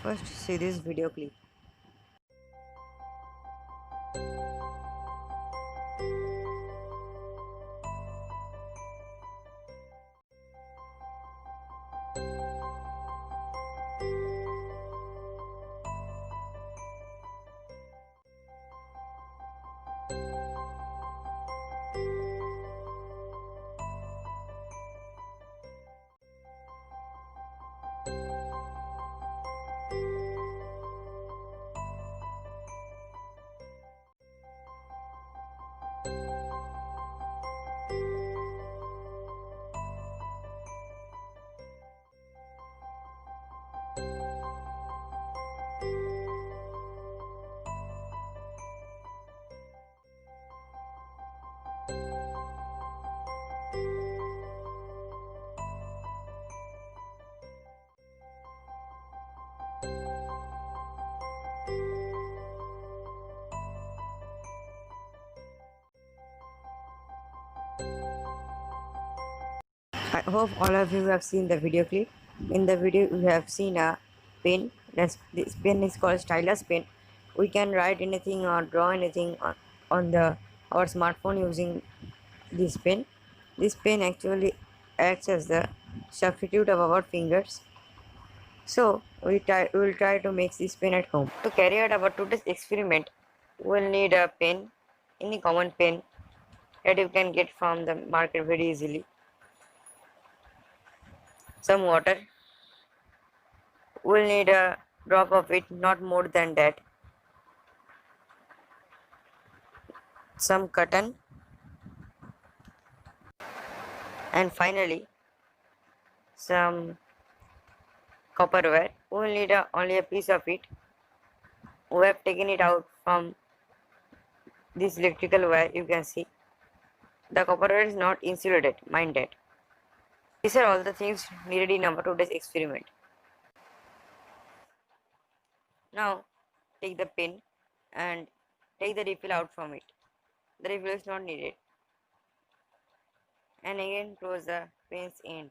First, see this video clip. I hope all of you have seen the video clip. In the video, we have seen a pen. This pen is called stylus pen. We can write anything or draw anything on our smartphone using this pen. This pen actually acts as the substitute of our fingers. So we will try to make this pen at home. To carry out our today's experiment, we will need a pen, any common pen that you can get from the market very easily. Some water. We'll need a drop of it, not more than that. Some cotton, and finally some copperware. We'll need only a piece of it. We have taken it out from this electrical wire. You can see the copperware is not insulated, mind that. These are all the things needed in our today's experiment. Now take the pin and take the refill out from it. The refill is not needed. And again close the pin's end.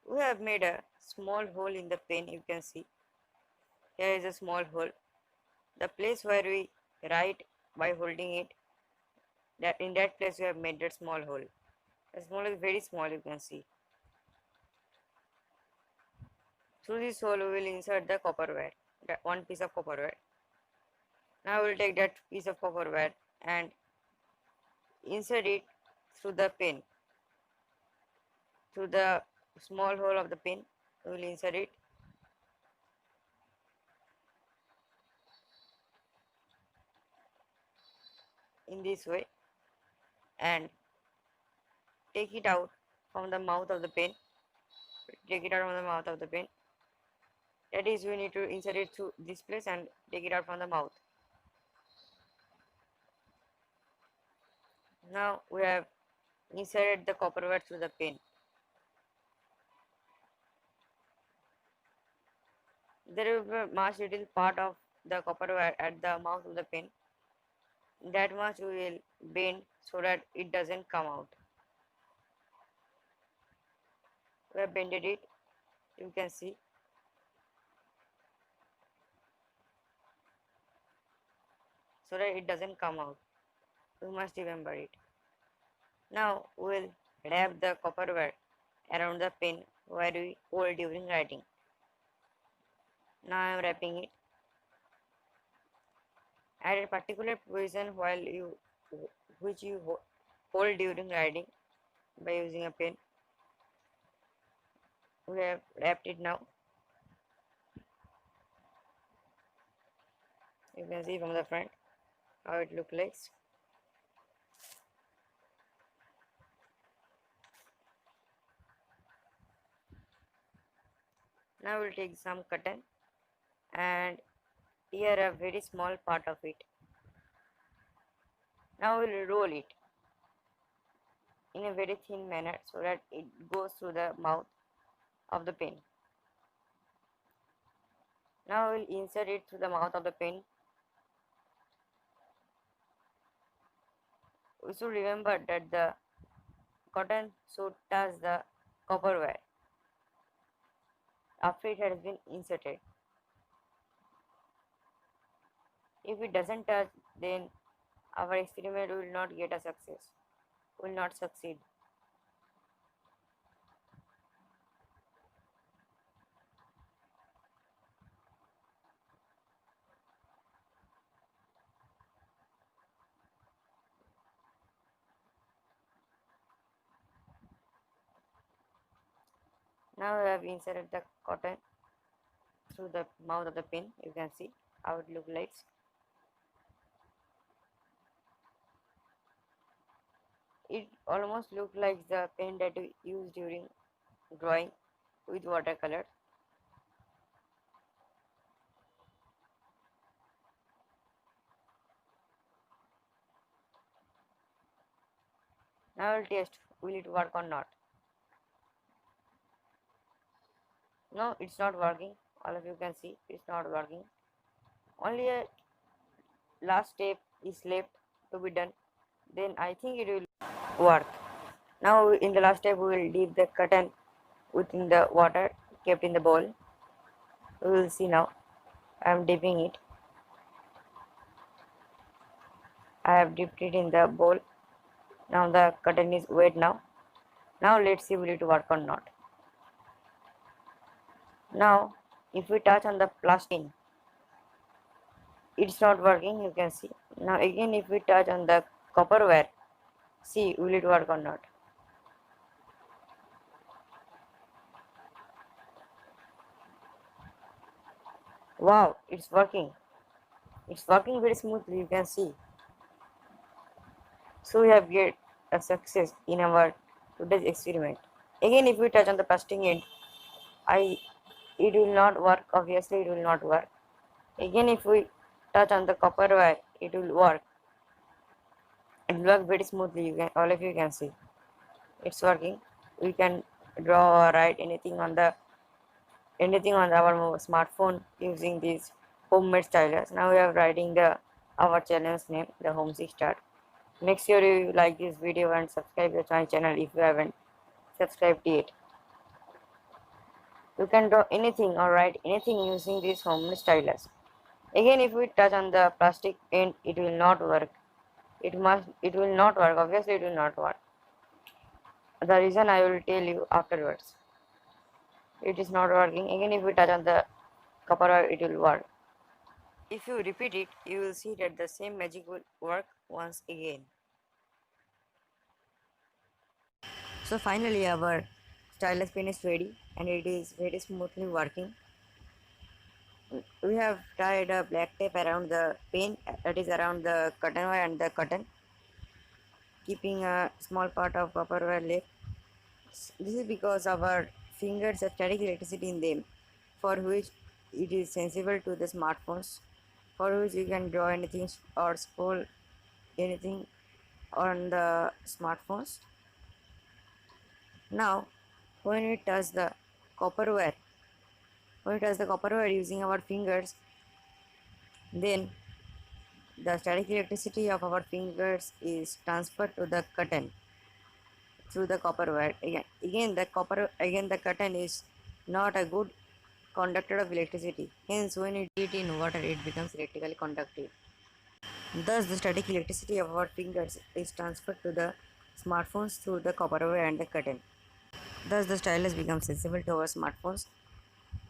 We have made a small hole in the pen. You can see here is a small hole. The place where we write by holding it, that in that place we have made that small hole. The small is very small, you can see. Through this hole we will insert the copperware, that one piece of copperware. Now we will take that piece of copperware and insert it through the pen. Through the small hole of the pen we will insert it. In this way and take it out from the mouth of the pen. Take it out from the mouth of the pen. That is, we need to insert it through this place and take it out from the mouth. Now we have inserted the copperware through the pen. There will be a much little part of the copperware at the mouth of the pen. That much we will bend so that it doesn't come out. We have bended it, you can see. So that it doesn't come out. You must remember it. Now we will wrap the copperware around the pen where we hold during writing. Now I am wrapping it. At a particular position which you hold during writing by using a pen. We have wrapped it now. You can see from the front how it looks like. Now we'll take some cotton and tear a very small part of it. Now we'll roll it in a very thin manner so that it goes through the mouth of the pen. Now we'll insert it through the mouth of the pen. We should remember that the cotton should touch the copperware. after it has been inserted. If it doesn't touch, then our experiment will not get a success, will not succeed. Now we have inserted the cotton through the mouth of the pin. You can see how it looks like. It almost looks like the pen that we use during drawing with watercolor. Now we'll test will it work or not. No, it's not working. All of you can see it's not working. Only a last step is left to be done. Then I think it will work. Now in the last step we will dip the cotton within the water kept in the bowl. We will see now. I am dipping it. I have dipped it in the bowl. Now the cotton is wet now. Now let's see will it work or not. Now if we touch on the plastic, it's not working, you can see. Now again if we touch on the copper wire, see will it work or not. Wow, it's working. It's working very smoothly, you can see. So we have get a success in our today's experiment. Again if we touch on the plastic end, it will not work. Obviously it will not work. Again if we touch on the copper wire, it will work. It will work very smoothly. All of you can see it's working. We can draw or write anything on our smartphone using these homemade stylus. Now we are writing our channel's name, the Homesick Start. Make sure you like this video and subscribe to my channel if you haven't subscribed yet. You can draw anything or write anything using this homemade stylus. Again if we touch on the plastic end, it will not work. It will not work. Obviously it will not work. The reason I will tell you afterwards. It is not working. Again if we touch on the copper wire, it will work. If you repeat it, you will see that the same magic will work once again. So finally our stylus pen is ready and it is very smoothly working. We have tied a black tape around the pen, that is around the cotton wire and the cotton, keeping a small part of copper wire left. This is because our fingers have static electricity in them, for which it is sensible to the smartphones, for which you can draw anything or scroll anything on the smartphones. Now when we touch the copper wire, using our fingers, then the static electricity of our fingers is transferred to the cotton through the copper wire. Again the cotton is not a good conductor of electricity. Hence when you dip it in water, it becomes electrically conductive. Thus the static electricity of our fingers is transferred to the smartphones through the copper wire and the cotton. Thus the stylus becomes sensible to our smartphones.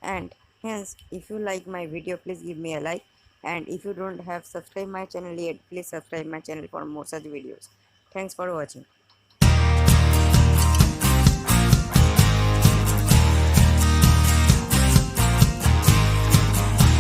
And hence if you like my video, please give me a like, and if you don't have subscribed my channel yet, please subscribe my channel for more such videos. Thanks for watching.